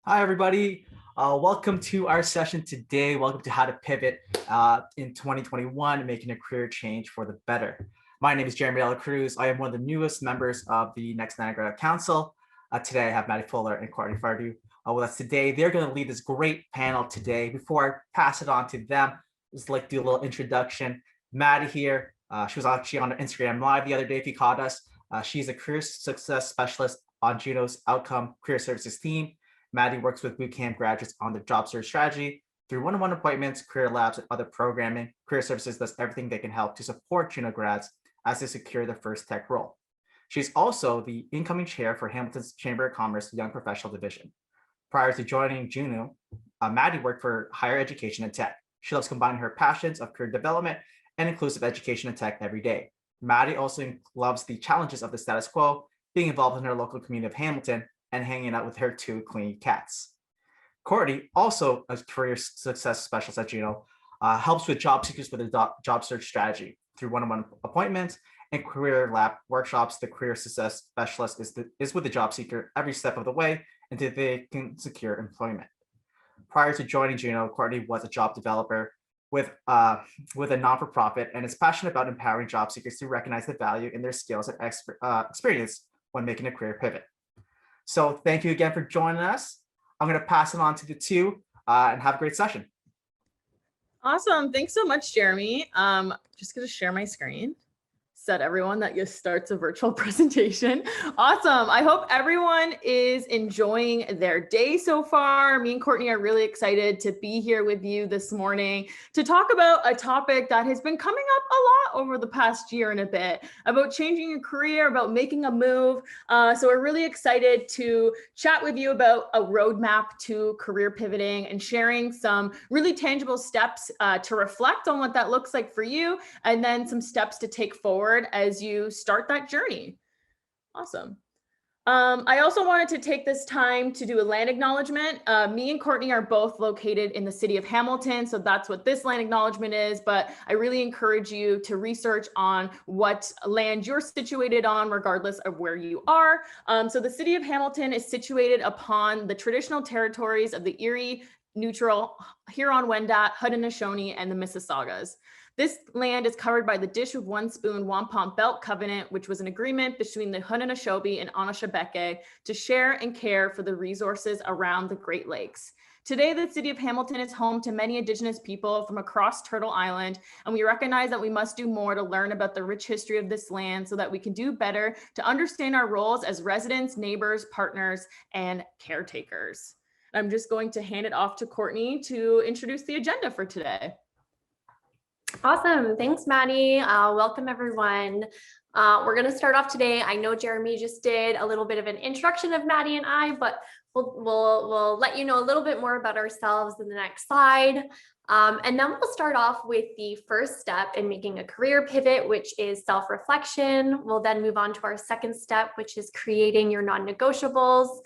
Hi, everybody. Welcome to our session today. Welcome to How to Pivot in 2021, making a career change for the better. My name is Jeremy Dela Cruz. I am one of the newest members of the Next Niagara Council. Today, I have Madi and Courtney Falardeau with us today. They're going to lead this great panel today. Before I pass it on to them, just like do a little introduction. Madi here. She was actually on Instagram Live the other day if you caught us. She's a career success specialist on Juno's Outcome Career Services team. Madi works with bootcamp graduates on their job search strategy through one-on-one appointments, career labs, and other programming. Career Services does everything they can help to support Juno grads as they secure their first tech role. She's also the incoming chair for Hamilton's Chamber of Commerce Young Professional Division. Prior to joining Juno, Madi worked for higher education and tech. She loves combining her passions of career development and inclusive education and tech every day. Madi also loves the challenges of the status quo, being involved in her local community of Hamilton, and hanging out with her two clean cats. Courtney, also a career success specialist at Juno, helps with job seekers with a job search strategy through one-on-one appointments and career lab workshops. The career success specialist is with the job seeker every step of the way until they can secure employment. Prior to joining Juno, Courtney was a job developer with a non-for-profit and is passionate about empowering job seekers to recognize the value in their skills and experience when making a career pivot. So thank you again for joining us. I'm going to pass it on to the two and have a great session. Awesome. Thanks so much, Jeremy. Just going to share my screen. Said everyone that just starts a virtual presentation. Awesome. I hope everyone is enjoying their day so far. Me and Courtney are really excited to be here with you this morning to talk about a topic that has been coming up a lot over the past year and a bit, about changing your career, about making a move. So we're really excited to chat with you about a roadmap to career pivoting and sharing some really tangible steps to reflect on what that looks like for you, and then some steps to take forward as you start that journey. Awesome. I also wanted to take this time to do a land acknowledgement. Me and Courtney are both located in the city of Hamilton, so that's what this land acknowledgement is, but I really encourage you to research on what land you're situated on, regardless of where you are. So the city of Hamilton is situated upon the traditional territories of the Erie, Neutral, Huron-Wendat, Haudenosaunee, and the Mississaugas. This land is covered by the Dish with One Spoon Wampum Belt Covenant, which was an agreement between the Haudenosaunee and Anishinaabeg to share and care for the resources around the Great Lakes. Today, the city of Hamilton is home to many Indigenous people from across Turtle Island, and we recognize that we must do more to learn about the rich history of this land so that we can do better to understand our roles as residents, neighbors, partners, and caretakers. I'm just going to hand it off to Courtney to introduce the agenda for today. Awesome. Thanks, Madi. Welcome, everyone. We're going to start off today. I know Jeremy just did a little bit of an introduction of Madi and I, but we'll let you know a little bit more about ourselves in the next slide. And then we'll start off with the first step in making a career pivot, which is self-reflection. We'll then move on to our second step, which is creating your non-negotiables.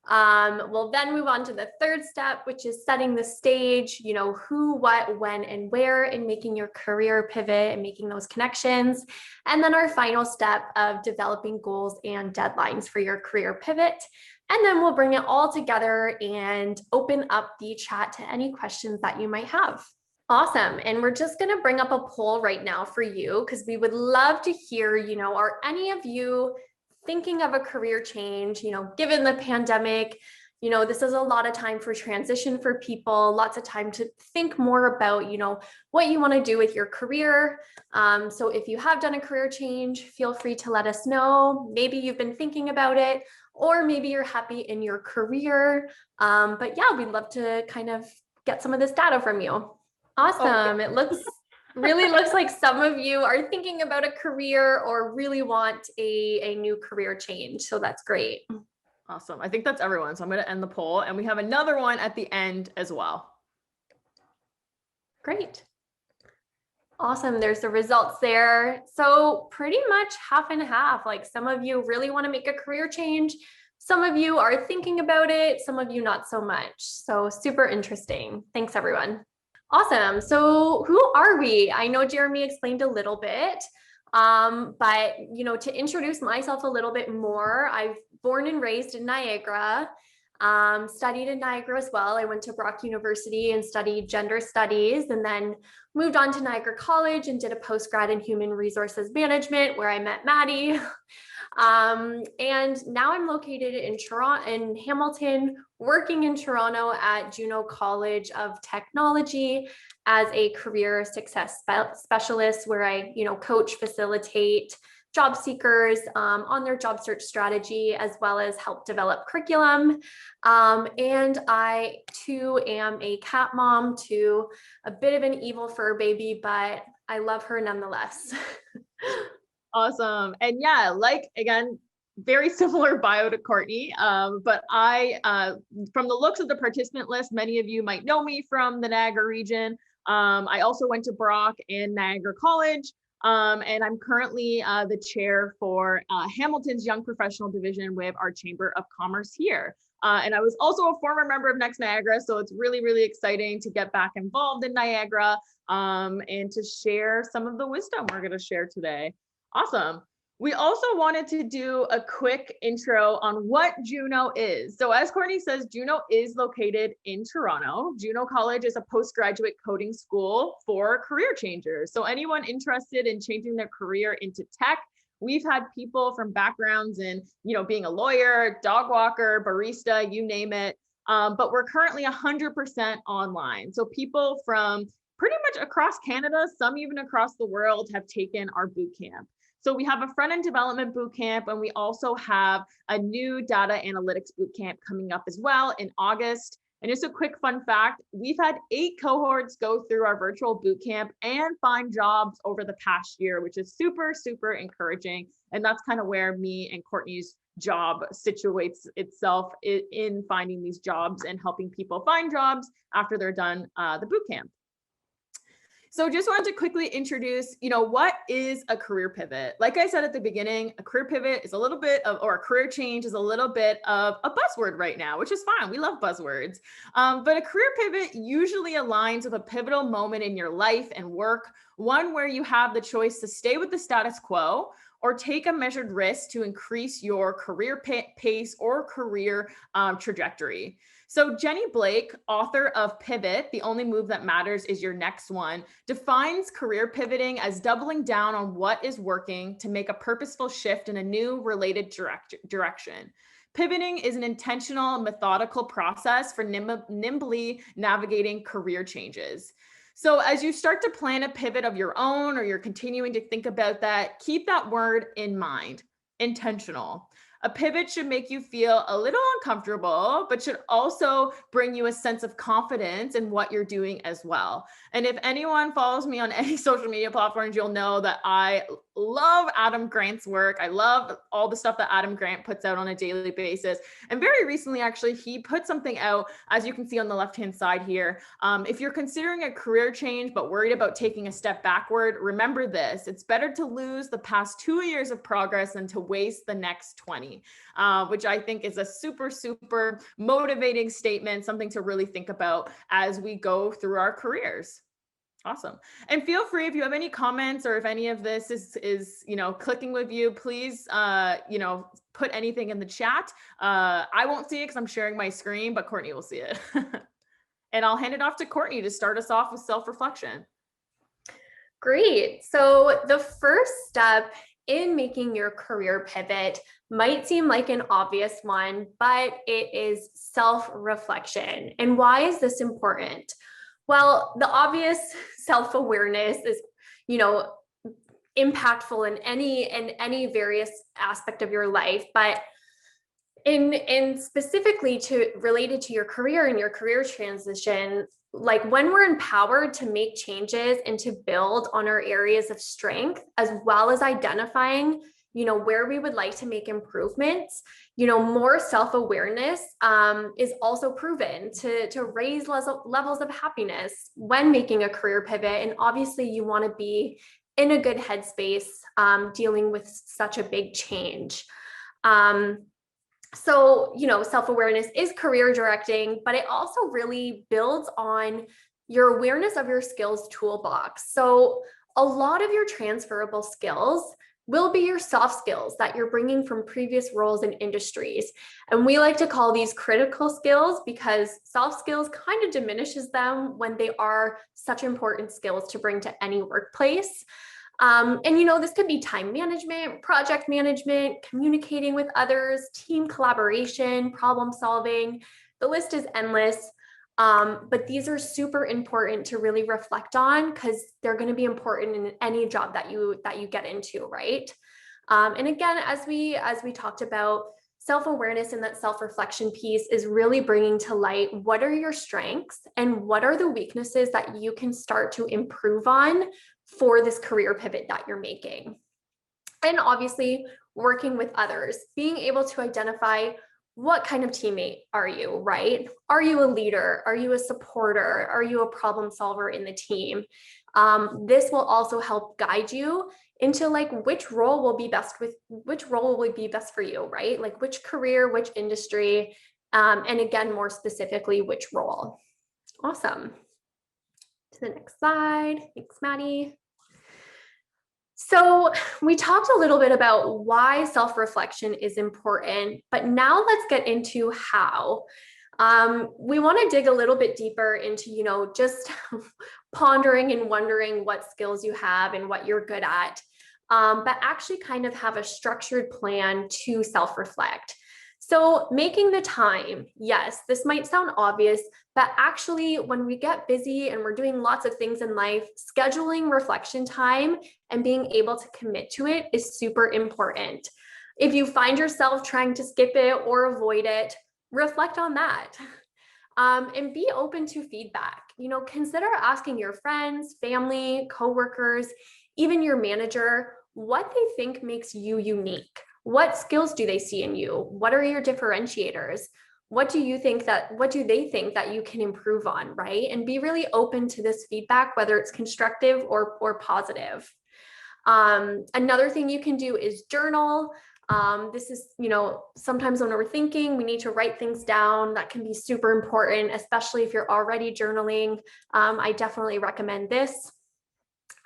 We'll then move on to the third step, which is setting the stage, who, what, when, and where in making your career pivot and making those connections. And then our final step of developing goals and deadlines for your career pivot. And then we'll bring it all together and open up the chat to any questions that you might have. Awesome. And we're just going to bring up a poll right now for you, because we would love to hear, are any of you thinking of a career change, given the pandemic? This is a lot of time for transition for people, lots of time to think more about, what you want to do with your career. So if you have done a career change, feel free to let us know. Maybe you've been thinking about it, or maybe you're happy in your career. But yeah, we'd love to kind of get some of this data from you. Awesome. It really looks like some of you are thinking about a career or really want a new career change. So that's great. Awesome. I think that's everyone. So I'm going to end the poll, and we have another one at the end as well. Great. Awesome. There's the results there. So pretty much half and half. Like, some of you really want to make a career change. Some of you are thinking about it. Some of you not so much. So super interesting. Thanks, everyone. Awesome. So who are we? I know Jeremy explained a little bit, but to introduce myself a little bit more, I've born and raised in Niagara. Studied in Niagara as well. I went to Brock University and studied gender studies, and then moved on to Niagara College and did a postgrad in human resources management where I met Maddie. And now I'm located in Toronto, in Hamilton, working in Toronto at Juno College of Technology as a career success specialist, where I, coach, facilitate job seekers on their job search strategy, as well as help develop curriculum. And I too am a cat mom to a bit of an evil fur baby, but I love her nonetheless. Awesome. And yeah, again, very similar bio to Courtney, but I, from the looks of the participant list, many of you might know me from the Niagara region. I also went to Brock and Niagara College, and I'm currently the chair for Hamilton's Young Professional Division with our Chamber of Commerce here. And I was also a former member of Next Niagara, so it's really, really exciting to get back involved in Niagara and to share some of the wisdom we're going to share today. Awesome. We also wanted to do a quick intro on what Juno is. So as Courtney says, Juno is located in Toronto. Juno College is a postgraduate coding school for career changers. So anyone interested in changing their career into tech, we've had people from backgrounds in, being a lawyer, dog walker, barista, you name it. But we're currently 100% online. So people from pretty much across Canada, some even across the world, have taken our bootcamp. So we have a front-end development bootcamp, and we also have a new data analytics bootcamp coming up as well in August. And just a quick fun fact, we've had 8 cohorts go through our virtual bootcamp and find jobs over the past year, which is super, super encouraging. And that's kind of where me and Courtney's job situates itself in finding these jobs and helping people find jobs after they're done the bootcamp. So just wanted to quickly introduce, what is a career pivot? Like I said at the beginning, a career pivot is a little bit of, or a career change is a little bit of a buzzword right now, which is fine. We love buzzwords. But a career pivot usually aligns with a pivotal moment in your life and work, one where you have the choice to stay with the status quo or take a measured risk to increase your career pace or career trajectory. So Jenny Blake, author of Pivot, The Only Move That Matters Is Your Next One, defines career pivoting as doubling down on what is working to make a purposeful shift in a new related direction. Pivoting is an intentional, methodical process for nimbly navigating career changes. So as you start to plan a pivot of your own, or you're continuing to think about that, keep that word in mind, intentional. A pivot should make you feel a little uncomfortable, but should also bring you a sense of confidence in what you're doing as well. And if anyone follows me on any social media platforms, you'll know that I love Adam Grant's work. I love all the stuff that Adam Grant puts out on a daily basis. And very recently, actually, he put something out, as you can see on the left-hand side here. If you're considering a career change, but worried about taking a step backward, remember this: it's better to lose the past 2 years of progress than to waste the next 20, which I think is a super, super motivating statement, something to really think about as we go through our careers. Awesome. And feel free, if you have any comments or if any of this is clicking with you, please, put anything in the chat. I won't see it because I'm sharing my screen, but Courtney will see it. And I'll hand it off to Courtney to start us off with self-reflection. Great. So the first step in making your career pivot might seem like an obvious one, but it is self-reflection. And why is this important? Well, the obvious self-awareness is, impactful in any various aspect of your life, but in specifically related to your career and your career transition, like when we're empowered to make changes and to build on our areas of strength, as well as identifying where we would like to make improvements, more self-awareness is also proven to raise levels of happiness when making a career pivot. And obviously you want to be in a good headspace dealing with such a big change. So, self-awareness is career directing, but it also really builds on your awareness of your skills toolbox. So a lot of your transferable skills will be your soft skills that you're bringing from previous roles and industries. And we like to call these critical skills because soft skills kind of diminishes them when they are such important skills to bring to any workplace. And this could be time management, project management, communicating with others, team collaboration, problem solving. The list is endless. But these are super important to really reflect on because they're going to be important in any job that you get into, right? And again, as we talked about, self-awareness and that self-reflection piece is really bringing to light what are your strengths and what are the weaknesses that you can start to improve on for this career pivot that you're making. And obviously, working with others, being able to identify what kind of teammate are you, right? Are you a leader? Are you a supporter? Are you a problem solver in the team? This will also help guide you into like which role will be best for you, right? Like which career, which industry, and again, more specifically, which role. Awesome. To the next slide. Thanks, Maddie. So we talked a little bit about why self-reflection is important, but now let's get into how. We want to dig a little bit deeper into, just pondering and wondering what skills you have and what you're good at, but actually kind of have a structured plan to self-reflect. So making the time, yes, this might sound obvious, but actually when we get busy and we're doing lots of things in life, scheduling reflection time and being able to commit to it is super important. If you find yourself trying to skip it or avoid it, reflect on that. And be open to feedback. Consider asking your friends, family, coworkers, even your manager, what they think makes you unique. What skills do they see in you? What are your differentiators? What do they think that you can improve on, right? And be really open to this feedback, whether it's constructive or positive. Another thing you can do is journal. This is, sometimes when we're thinking, we need to write things down. That can be super important, especially if you're already journaling. I definitely recommend this.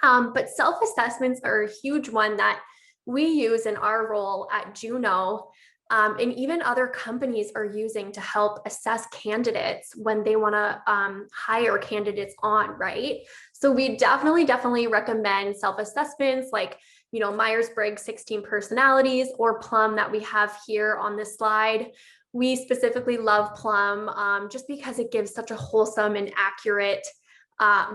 But self-assessments are a huge one that we use in our role at Juno, and even other companies are using to help assess candidates when they want to hire candidates on, right? So we definitely recommend self-assessments like, Myers-Briggs 16 personalities or Plum that we have here on this slide. We specifically love Plum just because it gives such a wholesome and accurate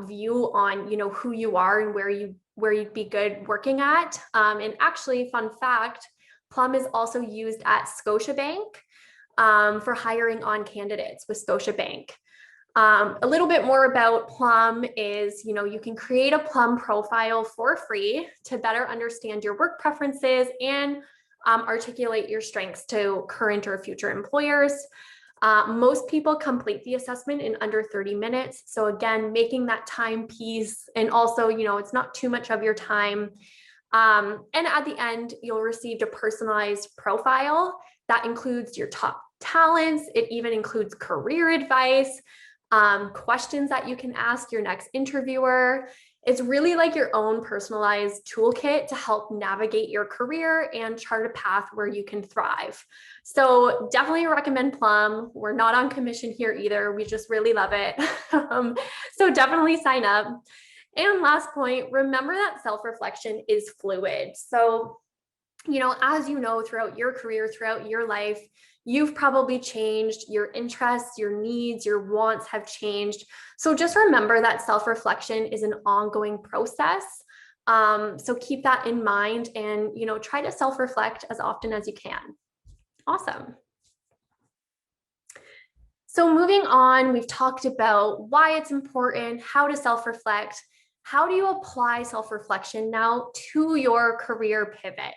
view on, who you are and where you'd be good working at. And actually, fun fact, Plum is also used at Scotiabank for hiring on candidates with Scotiabank. A little bit more about Plum is, you can create a Plum profile for free to better understand your work preferences and articulate your strengths to current or future employers. Most people complete the assessment in under 30 minutes. So again, making that time piece, and also, it's not too much of your time. And at the end, you'll receive a personalized profile that includes your top talents. It even includes career advice, questions that you can ask your next interviewer. It's really like your own personalized toolkit to help navigate your career and chart a path where you can thrive. So definitely recommend Plum. We're not on commission here either. We just really love it. So definitely sign up. And last point, remember that self-reflection is fluid. So, as throughout your career, throughout your life, you've probably changed. Your interests, your needs, your wants have changed. So just remember that self-reflection is an ongoing process. So keep that in mind and, try to self-reflect as often as you can. Awesome. So moving on, we've talked about why it's important, how to self-reflect. How do you apply self-reflection now to your career pivot?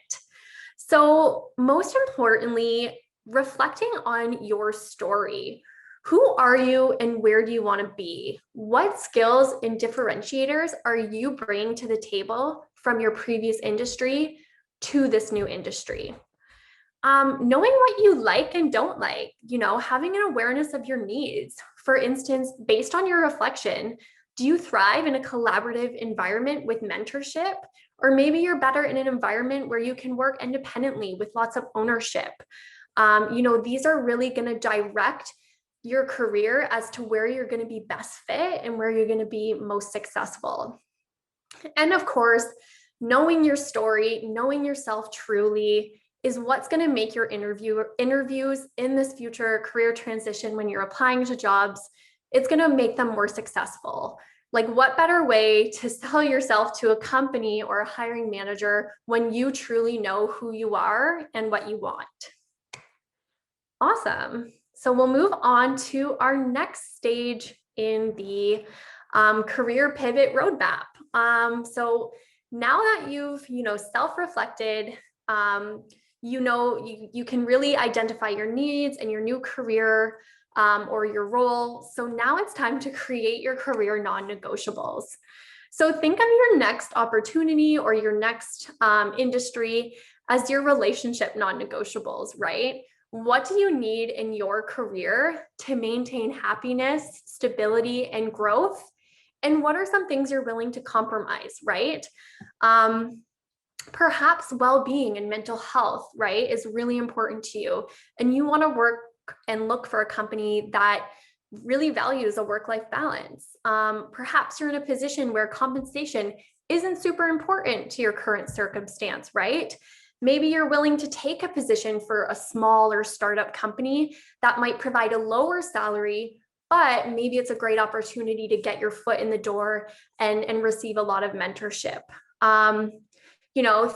So most importantly, reflecting on your story. Who are you and where do you want to be? What skills and differentiators are you bringing to the table from your previous industry to this new industry? Knowing what you like and don't like, having an awareness of your needs. For instance, based on your reflection, do you thrive in a collaborative environment with mentorship? Or maybe you're better in an environment where you can work independently with lots of ownership. These are really going to direct your career as to where you're going to be best fit and where you're going to be most successful. And of course, knowing your story, knowing yourself truly is what's going to make your interviews in this future career transition when you're applying to jobs, it's going to make them more successful. Like, what better way to sell yourself to a company or a hiring manager when you truly know who you are and what you want? Awesome. So we'll move on to our next stage in the career pivot roadmap. So now that you've, self-reflected, you can really identify your needs and your new career or your role. So now it's time to create your career non-negotiables. So think of your next opportunity or your next industry as your relationship non-negotiables, right? What do you need in your career to maintain happiness, stability, and growth? And what are some things you're willing to compromise, right? Perhaps well-being and mental health, right, is really important to you. And you want to work and look for a company that really values a work-life balance. Perhaps you're in a position where compensation isn't super important to your current circumstance, right? Maybe you're willing to take a position for a small or startup company that might provide a lower salary, but maybe it's a great opportunity to get your foot in the door and receive a lot of mentorship.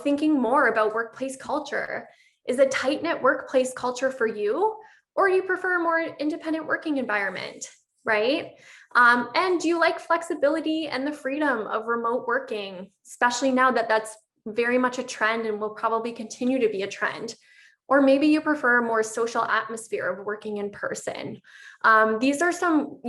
Thinking more about workplace culture. Is a tight-knit workplace culture for you, or you prefer a more independent working environment, right? And do you like flexibility and the freedom of remote working, especially now that that's very much a trend and will probably continue to be a trend? Or maybe you prefer a more social atmosphere of working in person. These are some,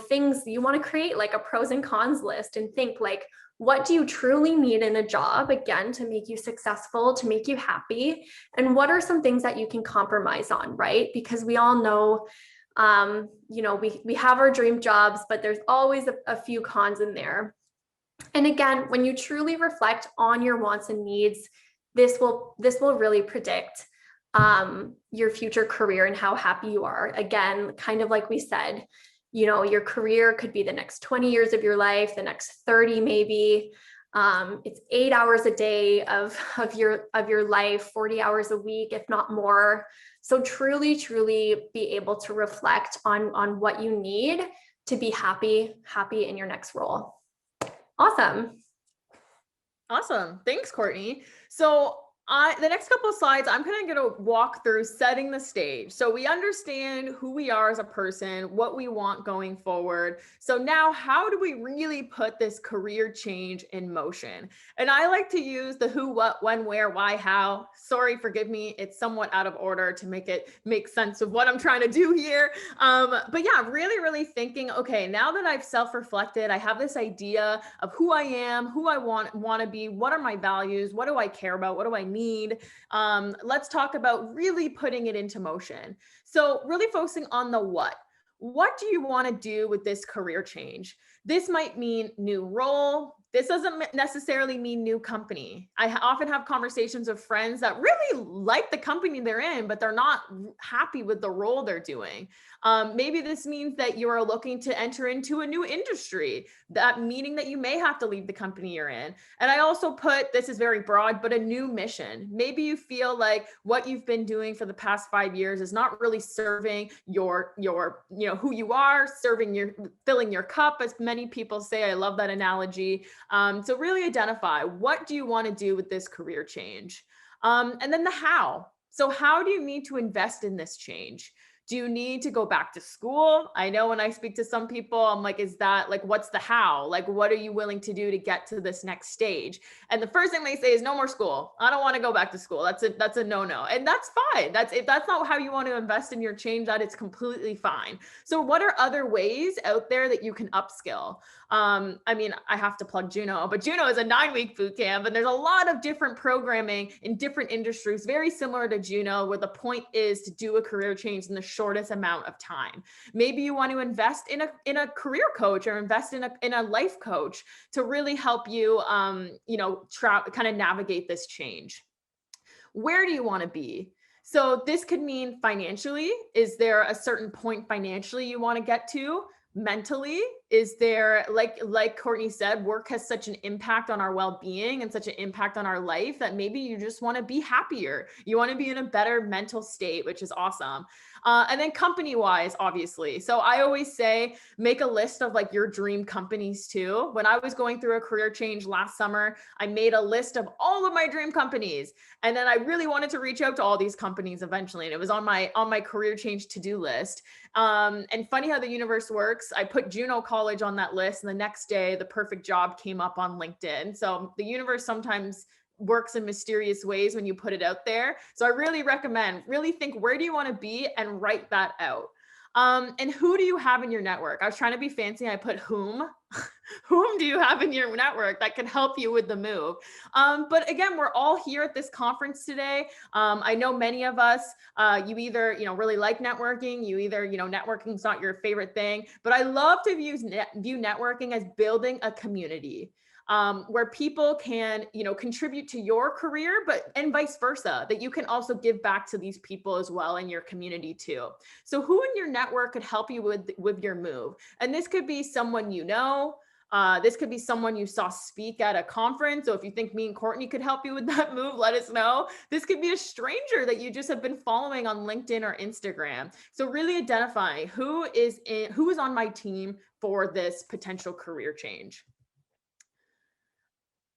things you want to create, like a pros and cons list, and think like, what do you truly need in a job, again, to make you successful, to make you happy? And what are some things that you can compromise on, right? Because we all know, we have our dream jobs, but there's always a few cons in there. And again, when you truly reflect on your wants and needs, this will really predict your future career and how happy you are. Again, kind of like we said, your career could be the next 20 years of your life, the next 30 maybe. It's 8 hours a day of your life, 40 hours a week, if not more. So truly be able to reflect on what you need to be happy in your next role. Awesome. Thanks, Courtney. So the next couple of slides, I'm kind of going to walk through setting the stage. So we understand who we are as a person, what we want going forward. So now how do we really put this career change in motion? And I like to use the who, what, when, where, why, how. Sorry, forgive me. It's somewhat out of order to make it make sense of what I'm trying to do here. But yeah, really thinking, okay, now that I've self-reflected, I have this idea of who I am, who I want to be, what are my values, what do I care about, what do I need? Let's talk about really putting it into motion. So really focusing on the what. What do you want to do with this career change? This might mean new role. This doesn't necessarily mean new company. I often have conversations with friends that really like the company they're in, but they're not happy with the role they're doing. Maybe this means that you are looking to enter into a new industry, that meaning that you may have to leave the company you're in. And I also put, this is very broad, but a new mission. Maybe you feel like what you've been doing for the past 5 years is not really serving your who you are, filling your cup, as many people say. I love that analogy. So really identify, what do you want to do with this career change? And then the how. So how do you need to invest in this change? Do you need to go back to school? I know when I speak to some people, I'm like, is that like, what's the how? Like, what are you willing to do to get to this next stage? And the first thing they say is no more school. I don't want to go back to school. That's a no-no. And that's fine. If that's not how you want to invest in your change, that it's completely fine. So what are other ways out there that you can upskill? I mean, I have to plug Juno, but Juno is a 9-week boot camp, and there's a lot of different programming in different industries, very similar to Juno, where the point is to do a career change in the shortest amount of time. Maybe you want to invest in a career coach or invest in a life coach to really help you, kind of navigate this change. Where do you want to be? So this could mean financially. Is there a certain point financially you want to get to? Mentally, is there, like Courtney said, work has such an impact on our well-being and such an impact on our life that maybe you just want to be happier. You want to be in a better mental state, which is awesome. And then company-wise, obviously. So I always say, make a list of like your dream companies too. When I was going through a career change last summer, I made a list of all of my dream companies. And then I really wanted to reach out to all these companies eventually. And it was on my career change to-do list. And funny how the universe works. I put Juno College on that list, and the next day the perfect job came up on LinkedIn. So the universe sometimes works in mysterious ways when you put it out there. So I really recommend, really think, where do you want to be, and write that out. And who do you have in your network? I was trying to be fancy. I put whom. Whom do you have in your network that can help you with the move? But again, we're all here at this conference today. I know many of us, you either, really like networking, you either, networking is not your favorite thing, but I love to view networking as building a community. Where people can, contribute to your career, and vice versa, that you can also give back to these people as well in your community too. So who in your network could help you with your move? And this could be someone you know. This could be someone you saw speak at a conference. So if you think me and Courtney could help you with that move, let us know. This could be a stranger that you just have been following on LinkedIn or Instagram. So really identify who is on my team for this potential career change.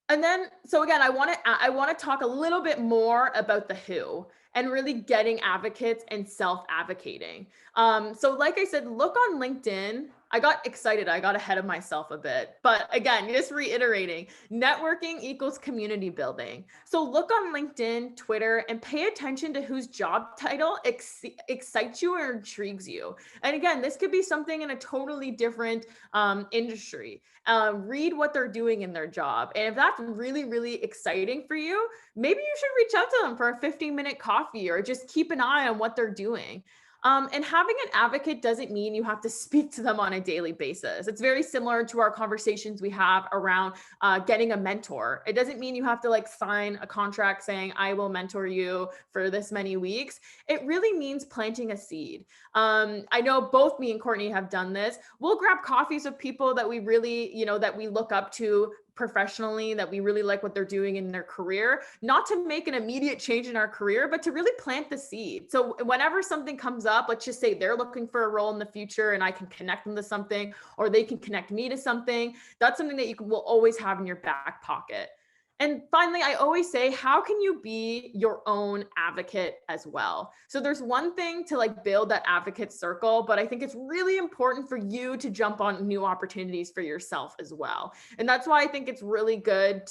And then, so again, I want to talk a little bit more about the who, and really getting advocates and self-advocating. So like I said, look on LinkedIn. I got excited. I got ahead of myself a bit. But again, just reiterating, networking equals community building. So look on LinkedIn, Twitter, and pay attention to whose job title excites you or intrigues you. And again, this could be something in a totally different industry. Read what they're doing in their job. And if that's really, really exciting for you, maybe you should reach out to them for a 15-minute coffee, or just keep an eye on what they're doing. And having an advocate doesn't mean you have to speak to them on a daily basis. It's very similar to our conversations we have around getting a mentor. It doesn't mean you have to sign a contract saying, I will mentor you for this many weeks. It really means planting a seed. I know both me and Courtney have done this. We'll grab coffees with people that we really, that we look up to professionally, that we really like what they're doing in their career, not to make an immediate change in our career, but to really plant the seed. So whenever something comes up, let's just say they're looking for a role in the future and I can connect them to something, or they can connect me to something, that's something that will always have in your back pocket. And finally, I always say, how can you be your own advocate as well? So there's one thing to build that advocate circle, but I think it's really important for you to jump on new opportunities for yourself as well. And that's why I think it's really good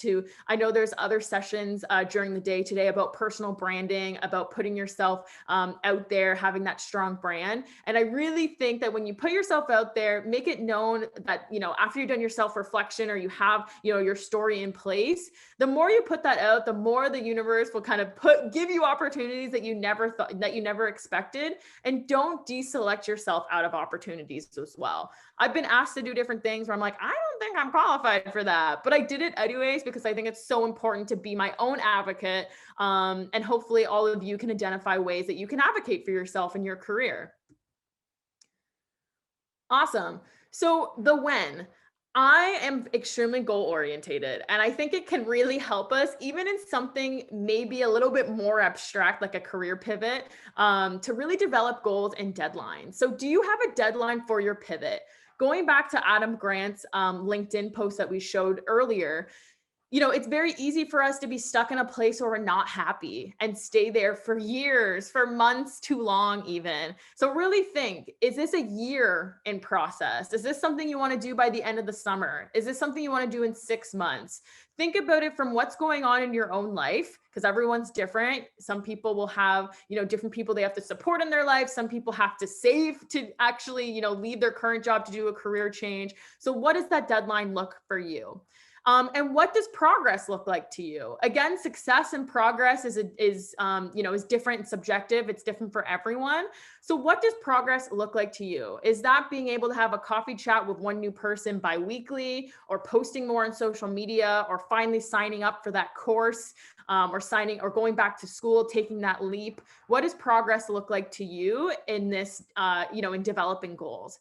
I know there's other sessions during the day today about personal branding, about putting yourself out there, having that strong brand. And I really think that when you put yourself out there, make it known that, after you've done your self-reflection, or you have, your story in place, the more you put that out, the more the universe will kind of give you opportunities that you never expected. And don't deselect yourself out of opportunities as well. I've been asked to do different things where I'm like, I don't think I'm qualified for that, but I did it anyways, because I think it's so important to be my own advocate. And hopefully all of you can identify ways that you can advocate for yourself in your career. Awesome. So the when. I am extremely goal orientated, and I think it can really help us, even in something maybe a little bit more abstract, like a career pivot, to really develop goals and deadlines. So do you have a deadline for your pivot? Going back to Adam Grant's LinkedIn post that we showed earlier, it's very easy for us to be stuck in a place where we're not happy and stay there for years, for months too long even. So really think, is this a year in process? Is this something you want to do by the end of the summer? Is this something you want to do in 6 months? Think about it from what's going on in your own life, because everyone's different. Some people will have, different people they have to support in their life. Some people have to save to actually, leave their current job to do a career change. So what does that deadline look for you? And what does progress look like to you? Again, success and progress is different and subjective. It's different for everyone. So what does progress look like to you? Is that being able to have a coffee chat with one new person bi-weekly, or posting more on social media, or finally signing up for that course, or going back to school, taking that leap? What does progress look like to you in this, in developing goals?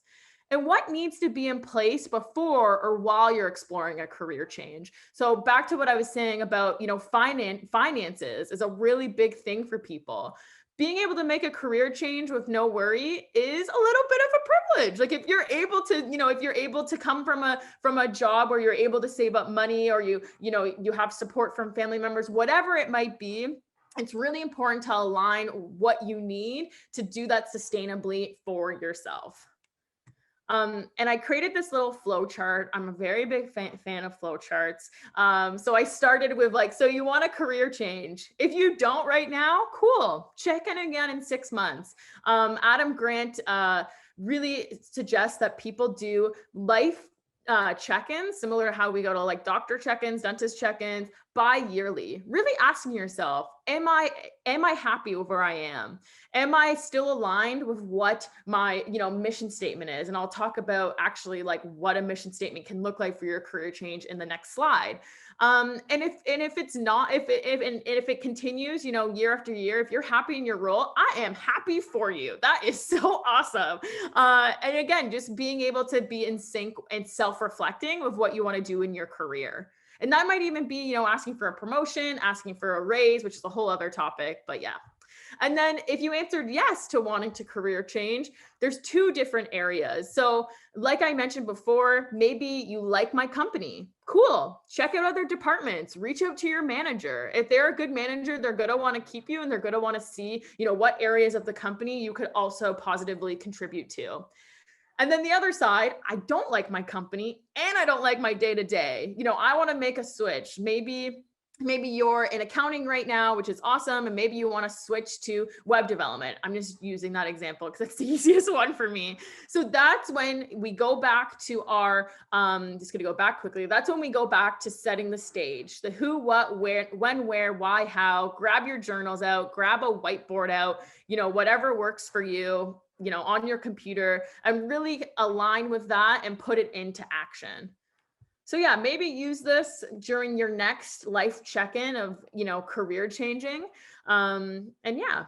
And what needs to be in place before or while you're exploring a career change? So back to what I was saying about, finances is a really big thing for people. Being able to make a career change with no worry is a little bit of a privilege. Like if you're able to come from a job where you're able to save up money, or you have support from family members, whatever it might be, it's really important to align what you need to do that sustainably for yourself. And I created this little flow chart. I'm a very big fan of flow charts. So I started with so you want a career change. If you don't right now, cool. Check in again in 6 months. Adam Grant really suggests that people do life check-ins, similar to how we go to doctor check-ins, dentist check-ins, bi-yearly. Really asking yourself, am I happy with where I am? Am I still aligned with what my mission statement is? And I'll talk about actually what a mission statement can look like for your career change in the next slide. And if it's not, if it continues, year after year, if you're happy in your role, I am happy for you. That is so awesome. And again, just being able to be in sync and self-reflecting with what you want to do in your career. And that might even be, asking for a promotion, asking for a raise, which is a whole other topic, but yeah. And then if you answered yes to wanting to career change, there's 2 different areas. So like I mentioned before, maybe you like my company. Cool. Check out other departments, reach out to your manager. If they're a good manager, they're going to want to keep you, and they're going to want to see, what areas of the company you could also positively contribute to. And then the other side, I don't like my company and I don't like my day-to-day. I want to make a switch. Maybe you're in accounting right now, which is awesome. And maybe you want to switch to web development. I'm just using that example because it's the easiest one for me. So that's when we go back to our, just going to go back quickly. That's when we go back to setting the stage, the who, what, where, when, where, why, how. Grab your journals out, grab a whiteboard out, whatever works for you, on your computer, and really align with that and put it into action. So yeah, maybe use this during your next life check-in of, career changing. And yeah.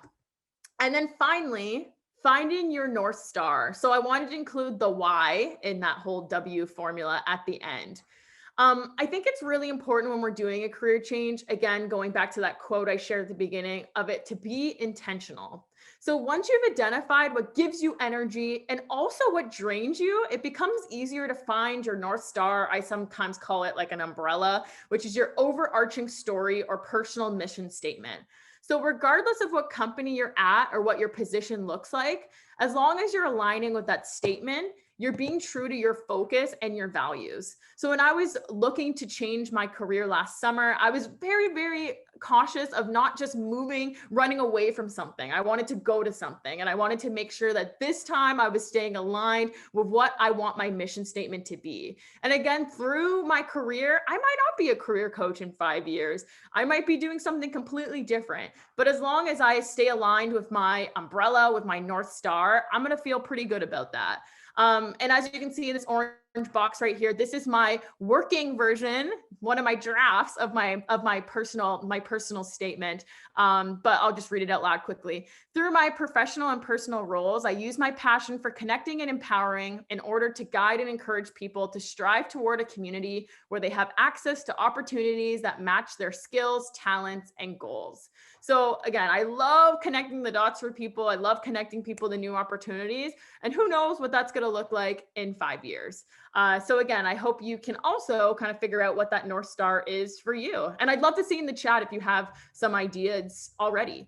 And then finally, finding your North Star. So I wanted to include the why in that whole W formula at the end. I think it's really important when we're doing a career change, again, going back to that quote I shared at the beginning of it, to be intentional. So once you've identified what gives you energy and also what drains you, it becomes easier to find your North Star. I sometimes call it like an umbrella, which is your overarching story or personal mission statement. So regardless of what company you're at or what your position looks like, as long as you're aligning with that statement, you're being true to your focus and your values. So when I was looking to change my career last summer, I was very, very cautious of not just running away from something. I wanted to go to something, and I wanted to make sure that this time I was staying aligned with what I want my mission statement to be. And again, through my career, I might not be a career coach in 5 years. I might be doing something completely different. But as long as I stay aligned with my umbrella, with my North Star, I'm going to feel pretty good about that. And as you can see in this orange box right here, this is my working version, one of my drafts of my personal statement. But I'll just read it out loud quickly. Through my professional and personal roles, I use my passion for connecting and empowering in order to guide and encourage people to strive toward a community where they have access to opportunities that match their skills, talents, and goals. So again, I love connecting the dots for people. I love connecting people to new opportunities, and who knows what that's going to look like in 5 years. So again, I hope you can also kind of figure out what that North Star is for you. And I'd love to see in the chat if you have some ideas already.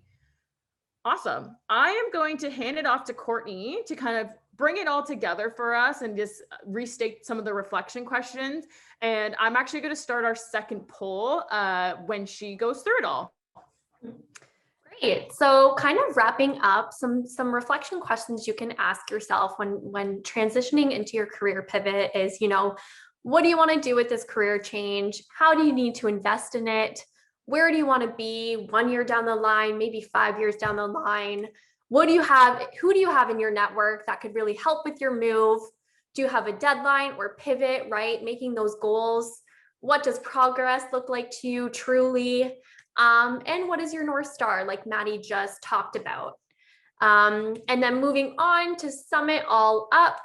Awesome. I am going to hand it off to Courtney to kind of bring it all together for us and just restate some of the reflection questions. And I'm actually going to start our second poll when she goes through it all. Great. So kind of wrapping up some reflection questions you can ask yourself when transitioning into your career pivot is, What do you want to do with this career change? How do you need to invest in it? Where do you want to be 1 year down the line, maybe 5 years down the line? What do you have? Who do you have in your network that could really help with your move? Do you have a deadline or pivot, right? Making those goals. What does progress look like to you truly? And what is your North Star, like Madi just talked about? And then moving on to sum it all up,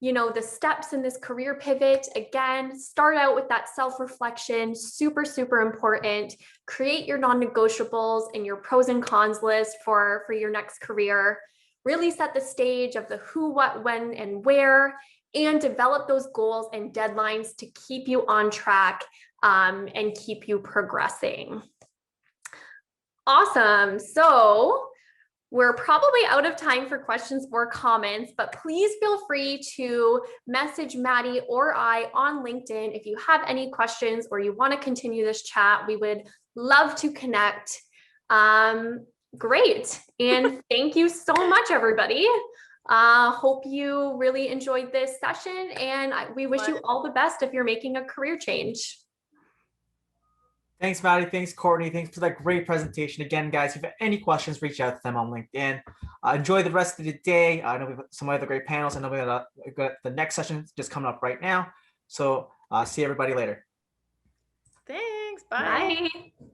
the steps in this career pivot, again, start out with that self-reflection, super, super important. Create your non-negotiables and your pros and cons list for your next career. Really set the stage of the who, what, when, and where, and develop those goals and deadlines to keep you on track and keep you progressing. Awesome. So we're probably out of time for questions or comments, but please feel free to message Madi or I on LinkedIn if you have any questions or you want to continue this chat. We would love to connect. Great. And thank you so much, everybody. Hope you really enjoyed this session, and we wish you all the best if you're making a career change. Thanks, Madi. Thanks, Courtney. Thanks for that great presentation. Again, guys, if you have any questions, reach out to them on LinkedIn. Enjoy the rest of the day. I know we have some other great panels. I know we got the next session just coming up right now. So see everybody later. Thanks. Bye. Bye.